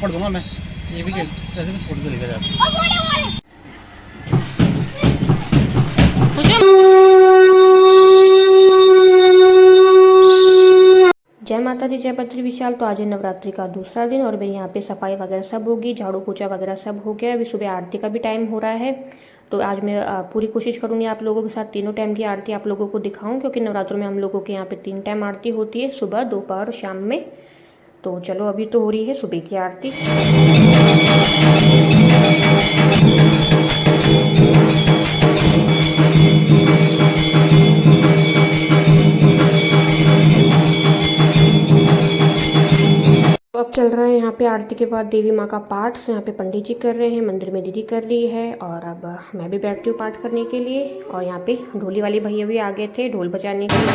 थप्पड़ दूंगा मैं। ये भी कैसे तो छोड़ के लेकर जाते। जय माता दी, जय बद्री विशाल। तो आज है नवरात्रि का दूसरा दिन और मेरे यहाँ पे सफाई वगैरह सब होगी, झाड़ू पोछा वगैरह सब हो गया। अभी सुबह आरती का भी टाइम हो रहा है, तो आज मैं पूरी कोशिश करूँगी आप लोगों के साथ तीनों टाइम की आरती आप लोगों को दिखाऊं, क्योंकि नवरात्रों में हम लोगों के यहाँ पे 3 टाइम आरती होती है, सुबह, दोपहर, शाम में। तो चलो, अभी तो हो रही है सुबह की आरती। तो अब चल रहा है यहाँ पे आरती के बाद देवी माँ का पाठ। तो यहाँ पे पंडित जी कर रहे हैं, मंदिर में दीदी कर रही है, और अब मैं भी बैठती हूँ पाठ करने के लिए। और यहाँ पे ढोली वाले भैया भी आ गए थे ढोल बजाने के लिए।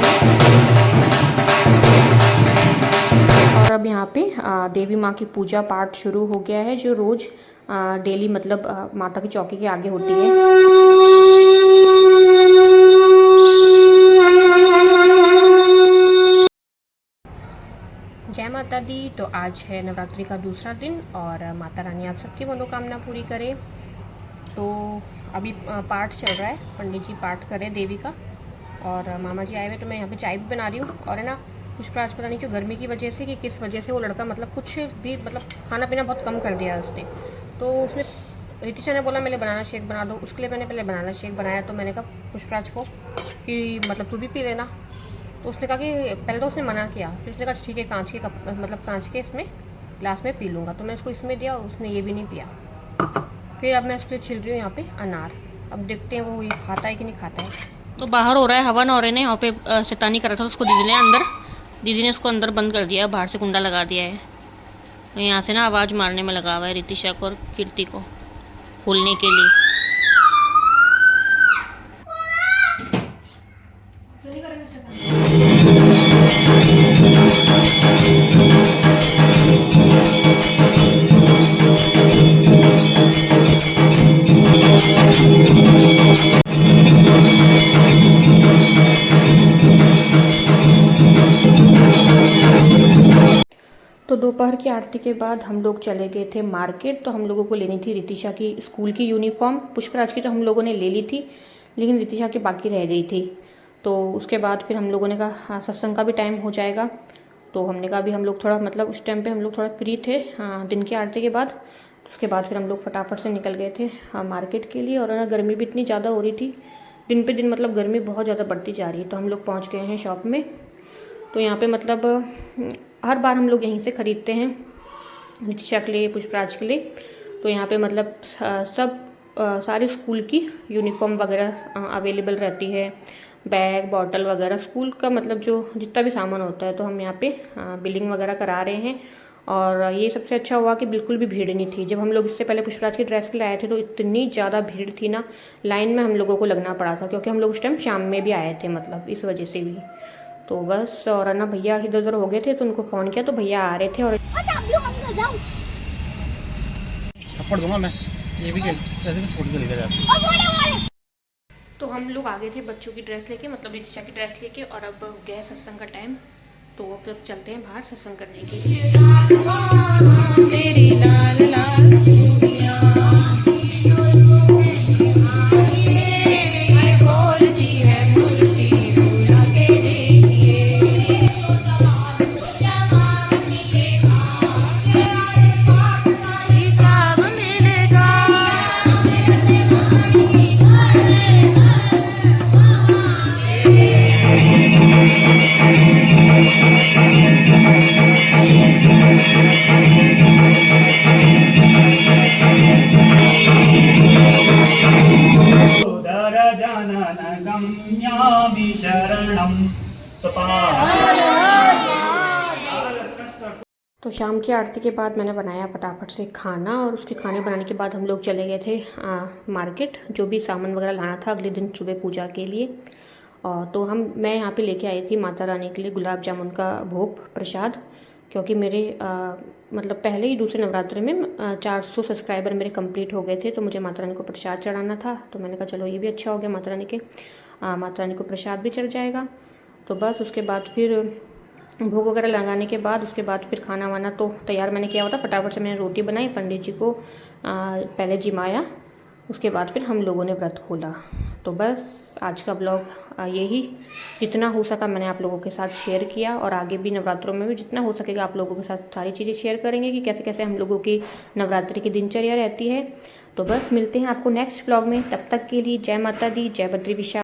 और अब यहाँ पे देवी माँ की पूजा पाठ शुरू हो गया है, जो रोज़ डेली मतलब माता की चौकी के आगे होती है। जय माता दी। तो आज है नवरात्रि का दूसरा दिन और माता रानी आप सबकी मनोकामना पूरी करे। तो अभी पाठ चल रहा है, पंडित जी पाठ कर रहे हैं देवी का, और मामा जी आए हुए। तो मैं यहाँ पे चाय भी बना रही हूँ। और है ना, पुष्पा आज पता नहीं क्यों गर्मी की वजह से कि किस वजह से वो लड़का मतलब कुछ भी मतलब खाना पीना बहुत कम कर दिया उसने। तो उसने रितिशा ने बोला मेरे बनाना शेक बना दो, उसके लिए मैंने पहले बनाना शेक बनाया। तो मैंने कहा पुष्पराज को कि मतलब तू भी पी लेना। तो उसने कहा कि पहले तो उसने मना किया, फिर उसने कहा ठीक है कांच के कप मतलब कांच के इसमें ग्लास में पी लूँगा। तो मैं उसको इसमें दिया, उसने ये भी नहीं पिया। फिर अब मैं उसके लिए छिल रही हूँ यहाँ पे अनार। अब देखते हैं वो ये खाता है कि नहीं खाता है। तो बाहर हो रहा है हवन, और ने यहाँ पे शैतानी कर रहा था, उसको दीदी ने अंदर, दीदी ने उसको अंदर बंद कर दिया है, बाहर से कुंडा लगा दिया है। तो यहाँ से ना आवाज़ मारने में लगा हुआ है रितिशा को और कीर्ति को खोलने के लिए। तो दोपहर की आरती के बाद हम लोग चले गए थे मार्केट। तो हम लोगों को लेनी थी रितिशा की स्कूल की यूनिफॉर्म। पुष्पराज की तो हम लोगों ने ले ली थी, लेकिन रितिशा की बाकी रह गई थी। तो उसके बाद फिर हम लोगों ने कहा हाँ, सत्संग का भी टाइम हो जाएगा। तो हमने कहा अभी हम लोग थोड़ा मतलब उस टाइम पे हम लोग थोड़ा फ्री थे हाँ, दिन की आरती के बाद। उसके बाद फिर हम लोग फटाफट से निकल गए थे हाँ मार्केट के लिए। और ना गर्मी भी इतनी ज़्यादा हो रही थी, दिन पे दिन मतलब गर्मी बहुत ज़्यादा बढ़ती जा रही है। तो हम लोग पहुँच गए हैं शॉप में। तो यहाँ पे मतलब हर बार हम लोग यहीं से ख़रीदते हैं रितिशा के लिए, पुष्पराज के लिए। तो यहाँ पे मतलब सब सारे स्कूल की यूनिफॉर्म वगैरह अवेलेबल रहती है, बैग बॉटल वगैरह स्कूल का मतलब जो जितना भी सामान होता है। तो हम यहाँ पे बिलिंग वगैरह करा रहे हैं। और ये सबसे अच्छा हुआ कि बिल्कुल भी भीड़ नहीं थी। जब हम लोग इससे पहले पुष्पराज की ड्रेस के लिए आए थे तो इतनी ज़्यादा भीड़ थी ना, लाइन में हम लोगों को लगना पड़ा था, क्योंकि हम लोग उस टाइम शाम में भी आए थे, मतलब इस वजह से भी। तो बस, और ना भैया इधर उधर हो गए थे तो उनको फ़ोन किया तो भैया आ रहे थे। और थप्पड़ दूंगा मैं। ये भी कैसे तो छोड़ के लेकर जाते। तो हम लोग आ गए थे बच्चों की ड्रेस लेके, मतलब रितिशा की ड्रेस लेके। और अब हो गया है सत्संग का टाइम, तो अब चलते हैं बाहर सत्संग करने के लिए। तो शाम की आरती के बाद मैंने बनाया फटाफट से खाना, और उसके खाने बनाने के बाद हम लोग चले गए थे मार्केट, जो भी सामान वगैरह लाना था अगले दिन सुबह पूजा के लिए। और तो मैं यहाँ पे लेके आई थी माता रानी के लिए गुलाब जामुन का भोग प्रसाद, क्योंकि मेरे मतलब पहले ही दूसरे नवरात्रि में 400 सब्सक्राइबर मेरे कंप्लीट हो गए थे। तो मुझे माता रानी को प्रसाद चढ़ाना था, तो मैंने कहा चलो ये भी अच्छा हो गया, माता रानी को प्रसाद भी चढ़ जाएगा। तो बस उसके बाद फिर भोग वगैरह लगाने के बाद उसके बाद फिर खाना वाना तो तैयार मैंने किया हुआ था। फटाफट से मैंने रोटी बनाई, पंडित जी को पहले जिमाया, उसके बाद फिर हम लोगों ने व्रत खोला। तो बस आज का ब्लॉग यही, जितना हो सका मैंने आप लोगों के साथ शेयर किया, और आगे भी नवरात्रों में भी जितना हो सकेगा आप लोगों के साथ सारी चीज़ें शेयर करेंगे कि कैसे कैसे हम लोगों की नवरात्रि की दिनचर्या रहती है। तो बस मिलते हैं आपको नेक्स्ट ब्लॉग में, तब तक के लिए जय माता दी, जय बद्री विशाल।